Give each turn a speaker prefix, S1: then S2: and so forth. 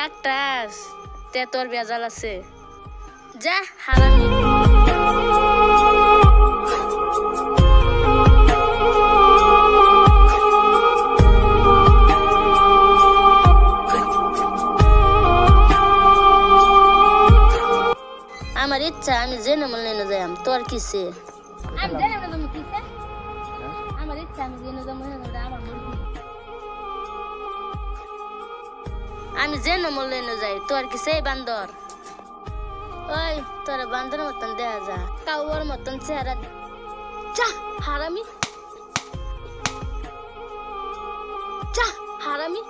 S1: doctor তে তোর বেজাল আছে যা হারামি আমার ইচ্ছা আমি জেনে মনে যাই তোর কিসে আমি জেনে মনে তুমি কিসে আমার ইচ্ছা আমি জেনে যাবো আমার আমি জেনে মনে যাই তোর কিসে বান্দর ওই তোর বান্দর মতন দেখা যা কাউর মতন চেহারা যা হারামি যা হারামি